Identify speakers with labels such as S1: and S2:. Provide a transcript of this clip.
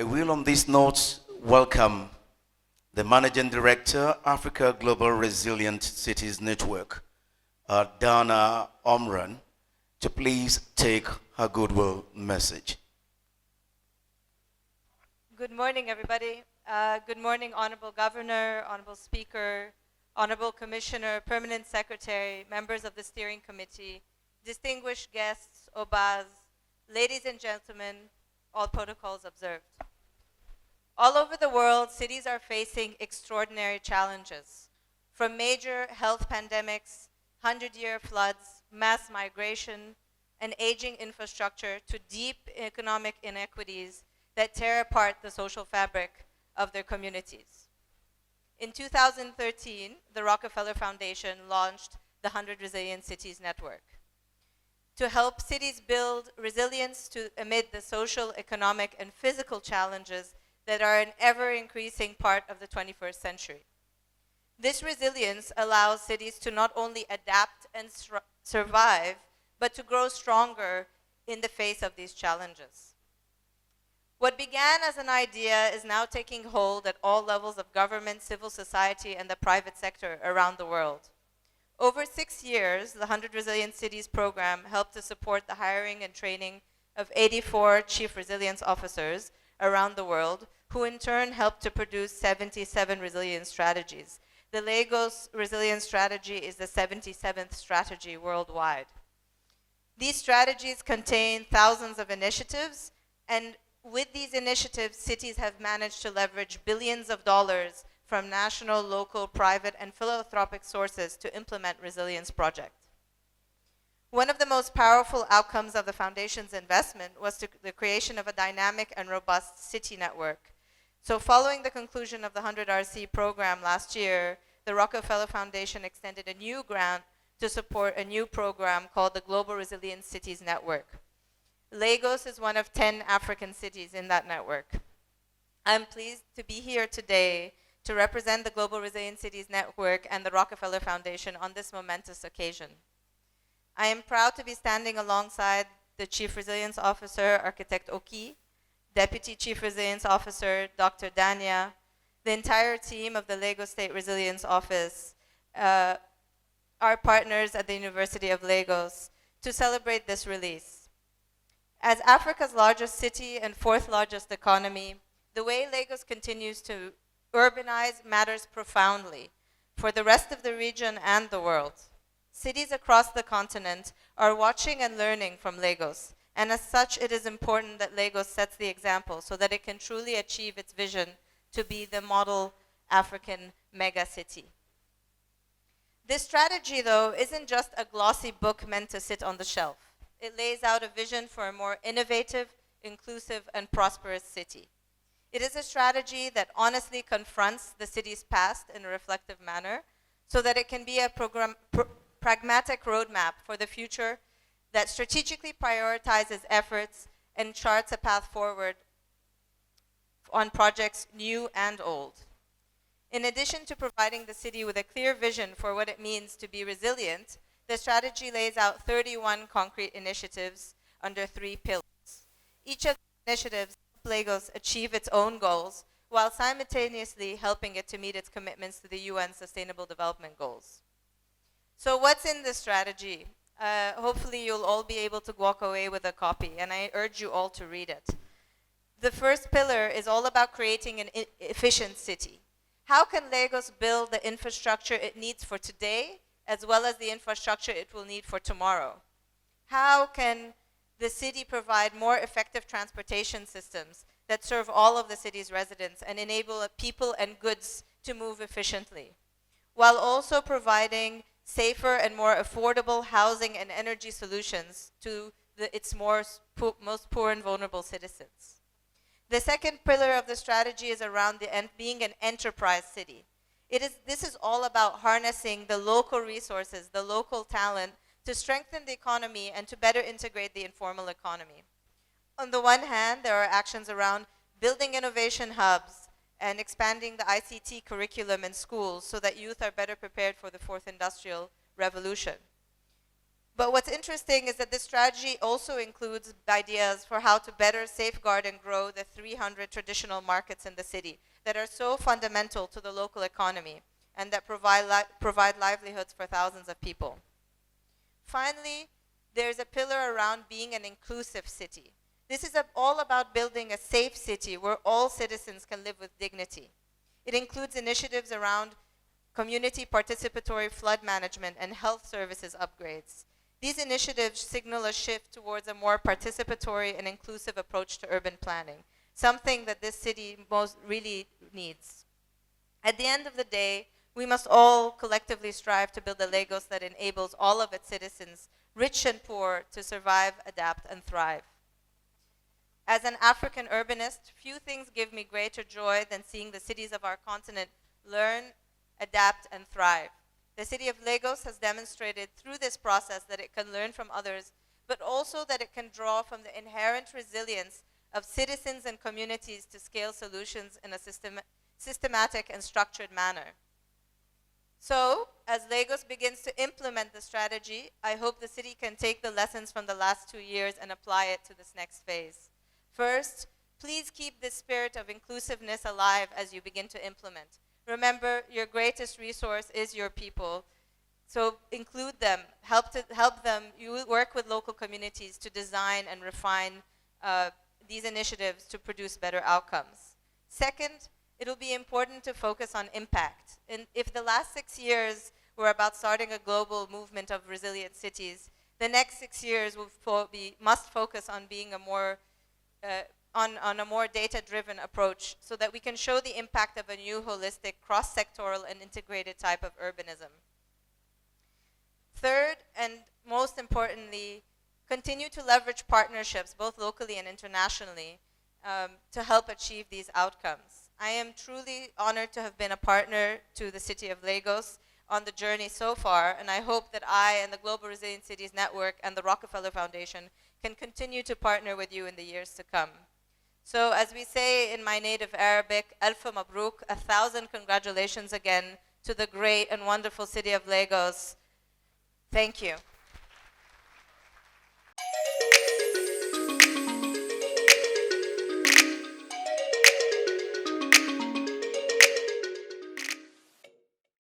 S1: I will, on this note, welcome the Managing Director, Africa Global Resilient Cities Network, Dana Omran, to please take her goodwill message.
S2: Good morning, everybody. Good morning, Honorable Governor, Honorable Speaker, Honorable Commissioner, Permanent Secretary, members of the Steering Committee, distinguished guests, OBAs, ladies and gentlemen, all protocols observed. All over the world, cities are facing extraordinary challenges, from major health pandemics, 100-year floods, mass migration, and aging infrastructure to deep economic inequities that tear apart the social fabric of their communities. In 2013, the Rockefeller Foundation launched the 100 Resilient Cities Network to help cities build resilience amid the social, economic, and physical challenges that are an ever-increasing part of the 21st century. This resilience allows cities to not only adapt and survive, but to grow stronger in the face of these challenges. What began as an idea is now taking hold at all levels of government, civil society, and the private sector around the world. Over 6 years, the 100 Resilient Cities program helped to support the hiring and training of 84 chief resilience officers around the world, who in turn helped to produce 77 resilience strategies. The Lagos Resilience Strategy is the 77th strategy worldwide. These strategies contain thousands of initiatives, and with these initiatives, cities have managed to leverage billions of dollars from national, local, private, and philanthropic sources to implement resilience projects. One of the most powerful outcomes of the Foundation's investment was the creation of a dynamic and robust city network. So following the conclusion of the 100RC program last year, the Rockefeller Foundation extended a new grant to support a new program called the Global Resilient Cities Network. Lagos is one of 10 African cities in that network. I'm pleased to be here today to represent the Global Resilient Cities Network and the Rockefeller Foundation on this momentous occasion. I am proud to be standing alongside the Chief Resilience Officer, Architect Oki, Deputy Chief Resilience Officer, Dr. Dania, the entire team of the Lagos State Resilience Office, our partners at the University of Lagos, to celebrate this release. As Africa's largest city and fourth largest economy, the way Lagos continues to urbanize matters profoundly for the rest of the region and the world. Cities across the continent are watching and learning from Lagos, and as such, it is important that Lagos sets the example so that it can truly achieve its vision to be the model African mega city. This strategy, though, isn't just a glossy book meant to sit on the shelf. It lays out a vision for a more innovative, inclusive, and prosperous city. It is a strategy that honestly confronts the city's past in a reflective manner so that it can be a pragmatic roadmap for the future that strategically prioritizes efforts and charts a path forward on projects new and old. In addition to providing the city with a clear vision for what it means to be resilient, the strategy lays out 31 concrete initiatives under 3 pillars. Each of the initiatives helps Lagos achieve its own goals while simultaneously helping it to meet its commitments to the UN Sustainable Development Goals. So what's in this strategy? Hopefully you'll all be able to walk away with a copy, and I urge you all to read it. The first pillar is all about creating an efficient city. How can Lagos build the infrastructure it needs for today, as well as the infrastructure it will need for tomorrow? How can the city provide more effective transportation systems that serve all of the city's residents and enable people and goods to move efficiently, while also providing safer and more affordable housing and energy solutions to its most poor and vulnerable citizens? The second pillar of the strategy is around being an enterprise city. This is all about harnessing the local resources, the local talent, to strengthen the economy and to better integrate the informal economy. On the one hand, there are actions around building innovation hubs and expanding the ICT curriculum in schools so that youth are better prepared for the fourth industrial revolution. But what's interesting is that this strategy also includes ideas for how to better safeguard and grow the 300 traditional markets in the city that are so fundamental to the local economy and that provide livelihoods for thousands of people. Finally, there's a pillar around being an inclusive city. This is all about building a safe city where all citizens can live with dignity. It includes initiatives around community participatory flood management and health services upgrades. These initiatives signal a shift towards a more participatory and inclusive approach to urban planning, something that this city most really needs. At the end of the day, we must all collectively strive to build a Lagos that enables all of its citizens, rich and poor, to survive, adapt, and thrive. As an African urbanist, few things give me greater joy than seeing the cities of our continent learn, adapt, and thrive. The city of Lagos has demonstrated through this process that it can learn from others, but also that it can draw from the inherent resilience of citizens and communities to scale solutions in a systematic and structured manner. So, as Lagos begins to implement the strategy, I hope the city can take the lessons from the last 2 years and apply it to this next phase. First, please keep this spirit of inclusiveness alive as you begin to implement. Remember, your greatest resource is your people. So include them, help them. You work with local communities to design and refine these initiatives to produce better outcomes. Second, it'll be important to focus on impact. And if the last 6 years were about starting a global movement of resilient cities, the next 6 years must focus on being a more on a more data-driven approach so that we can show the impact of a new holistic, cross-sectoral and integrated type of urbanism. Third, and most importantly, continue to leverage partnerships, both locally and internationally, to help achieve these outcomes. I am truly honored to have been a partner to the City of Lagos on the journey so far, and I hope that I and the Global Resilient Cities Network and the Rockefeller Foundation can continue to partner with you in the years to come. So as we say in my native Arabic, Alf Mabruk, 1,000 congratulations again to the great and wonderful city of Lagos. Thank you.